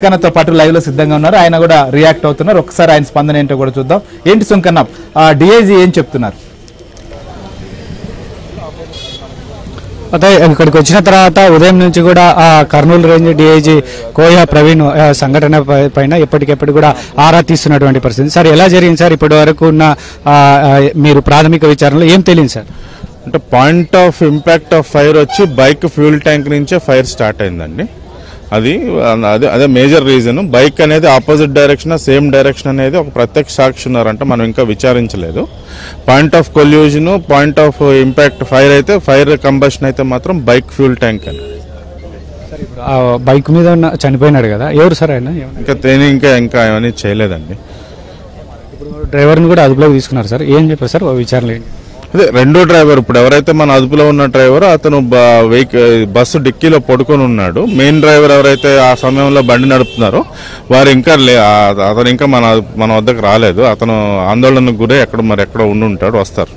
సుంకన్నతో పాటు లైవ్ లో సిద్ధంగా ఉన్నారు. ఆయన కూడా రియాక్ట్ అవుతున్నారు. ఒకసారి ఆయన స్పందన ఏంటో కూడా చూద్దాం. ఏంటి సుంకన్న, డిఐజీ ఏం చెప్తున్నారు? అదే ఇక్కడికి వచ్చిన తర్వాత ఉదయం నుంచి కూడా కర్నూలు రేంజ్ డిఐజీ కోయా ప్రవీణ్ సంఘటన పైన ఎప్పటికెప్పుడు కూడా ఆరా తీస్తున్నటువంటి పరిస్థితి. సార్, ఎలా జరిగింది సార్? ఇప్పటి వరకు ఉన్న మీరు ప్రాథమిక విచారణలో ఏం తెలియదు సార్? అంటే point of impact of fire వచ్చి బైక్ ఫ్యూల్ ట్యాంక్ నుంచే ఫైర్ స్టార్ట్ అయిందండి. అదే మేజర్ రీజన్. బైక్ అనేది ఆపోజిట్ డైరెక్షన్ సేమ్ డైరెక్షన్ అనేది ఒక ప్రత్యక్ష సాక్షి ఉన్నారంటే మనం ఇంకా విచారించలేదు. Point of collusion, point of impact fire అయితే ఫైర్ కంబషన్ అయితే మాత్రం బైక్ ఫ్యూల్ ట్యాంక్ అని. బైక్ మీద చనిపోయినాడు కదా, ఎవరు సార్ ఆయన? ఇంకా ఏమని చేయలేదండి. డ్రైవర్ని కూడా అదుపులోకి తీసుకున్నారు సార్. ఏం చెప్పారు సార్ విచారణ? అదే రెండో డ్రైవర్, ఇప్పుడు ఎవరైతే మన అదుపులో ఉన్న డ్రైవర్ అతను బస్సు డిక్కీలో పడుకొని ఉన్నాడు. మెయిన్ డ్రైవర్ ఎవరైతే ఆ సమయంలో బండి నడుపుతున్నారో వారు ఇంకా అతను ఇంకా మన వద్దకు రాలేదు. అతను ఆందోళనకు గురై ఎక్కడో ఉండి ఉంటాడు, వస్తారు.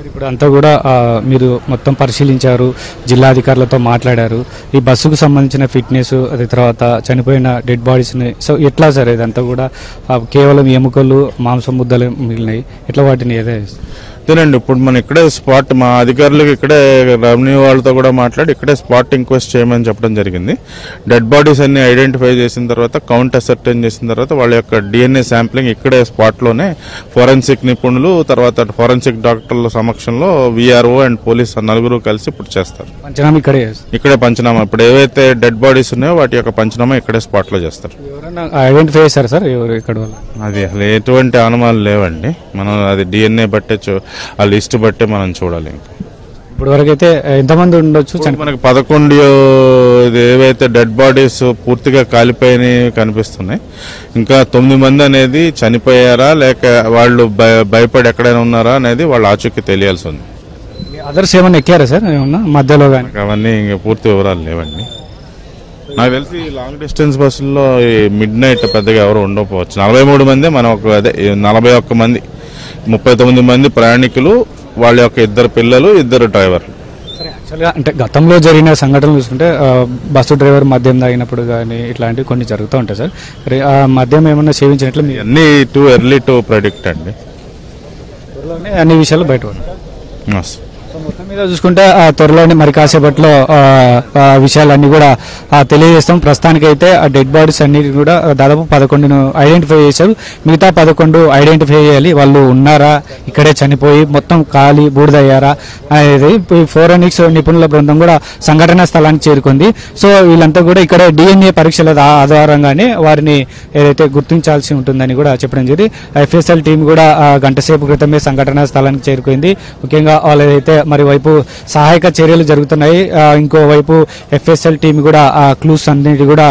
ఇప్పుడు అంతా కూడా మీరు మొత్తం పరిశీలించారు, జిల్లా అధికారులతో మాట్లాడారు. ఈ బస్సుకు సంబంధించిన ఫిట్నెస్, అది తర్వాత చనిపోయిన డెడ్ బాడీస్ని, సో ఎట్లా సార్ ఇదంతా కూడా? కేవలం ఎముకలు, మాంసం ముద్దలు మిగిలినాయి, ఎట్లా వాటిని ఏదే? అదేనండి, ఇప్పుడు మనం ఇక్కడే స్పాట్, మా అధికారులకు ఇక్కడే రెవెన్యూ వాళ్ళతో కూడా మాట్లాడి ఇక్కడే స్పాట్ ఇంక్వెస్ట్ చేయమని చెప్పడం జరిగింది. డెడ్ బాడీస్ అన్ని ఐడెంటిఫై చేసిన తర్వాత, కౌంట్ అసర్టైన్ చేసిన తర్వాత వాళ్ళ యొక్క డిఎన్ఏ శాంప్లింగ్ ఇక్కడే స్పాట్లోనే ఫోరెన్సిక్ నిపుణులు, తర్వాత ఫోరెన్సిక్ డాక్టర్ల సమక్షంలో విఆర్ఓ అండ్ పోలీస్ నలుగురు కలిసి ఇప్పుడు చేస్తారు. పంచనామా ఇక్కడే పంచనామా. ఇప్పుడు ఏవైతే డెడ్ బాడీస్ ఉన్నాయో వాటి యొక్క పంచనామా ఇక్కడే స్పాట్లో చేస్తారు. ఐడెంటిఫై చేశారు సార్ ఎవరు ఇక్కడ? అది అసలు ఎటువంటి అనుమానాలు లేవండి. మనం అది డిఎన్ఏ బట్టే ఆ లిస్ట్ బట్టే మనం చూడాలి. ఇప్పుడు వరకు అయితే ఎంతమంది ఉండొచ్చు? మనకి 11 ఏవైతే డెడ్ బాడీస్ పూర్తిగా కాలిపోయి కనిపిస్తున్నాయి. ఇంకా 9 మంది అనేది చనిపోయారా లేక వాళ్ళు భయపడి ఎక్కడైనా ఉన్నారా అనేది వాళ్ళ ఆచూకీ తెలియాల్సి ఉంది. అదర్స్ ఏమన్నా ఎక్కారా సార్ ఏమన్నా మధ్యలో? కానీ అవన్నీ ఇంకా పూర్తి వివరాలు లేవండి. నాకు తెలిసి లాంగ్ డిస్టెన్స్ బస్సుల్లో మిడ్ నైట్ పెద్దగా ఎవరు ఉండకపోవచ్చు. 43 మంది, మనం 41 మంది, 39 మంది ప్రయాణికులు, వాళ్ళ యొక్క 2 పిల్లలు, 2 డ్రైవర్లు. యాక్చువల్గా అంటే గతంలో జరిగిన సంఘటనలు చూసుకుంటే బస్సు డ్రైవర్ మద్యం తాగినప్పుడు కానీ ఇట్లాంటివి కొన్ని జరుగుతూ ఉంటాయి సార్. మద్యం ఏమన్నా సేవించినట్లు అన్ని టూ ఎర్లీ టు ప్రెడిక్ట్ అండి. అన్ని విషయాలు బయట మొత్తం మీద చూసుకుంటే త్వరలోనే మరి కాసేపట్లో విషయాలన్నీ కూడా తెలియజేస్తాం. ప్రస్తుతానికైతే ఆ డెడ్ బాడీస్ అన్నిటి కూడా దాదాపు 11ను ఐడెంటిఫై చేశారు. మిగతా 11 ఐడెంటిఫై చేయాలి. వాళ్ళు ఉన్నారా, ఇక్కడే చనిపోయి మొత్తం ఖాళీ బూడిదయ్యారా అనేది ఫోరెన్సిక్స్ నిపుణుల బృందం కూడా సంఘటనా స్థలానికి చేరుకుంది. సో వీళ్ళంతా కూడా ఇక్కడ డిఎన్ఏ పరీక్షల ఆధారంగానే వారిని ఏదైతే గుర్తించాల్సి ఉంటుందని కూడా చెప్పడం జరిగింది. ఎఫ్ఎస్ఎల్ టీం కూడా గంట సేపు క్రితమే సంఘటనా స్థలానికి చేరుకుంది. ముఖ్యంగా వాళ్ళైతే మరి వైపు సహాయక చర్యలు జరుగుతున్నాయి, ఇంకోవైపు ఎఫ్ఎస్ఎల్ టీం కూడా క్లూస్ అన్నిటి కూడా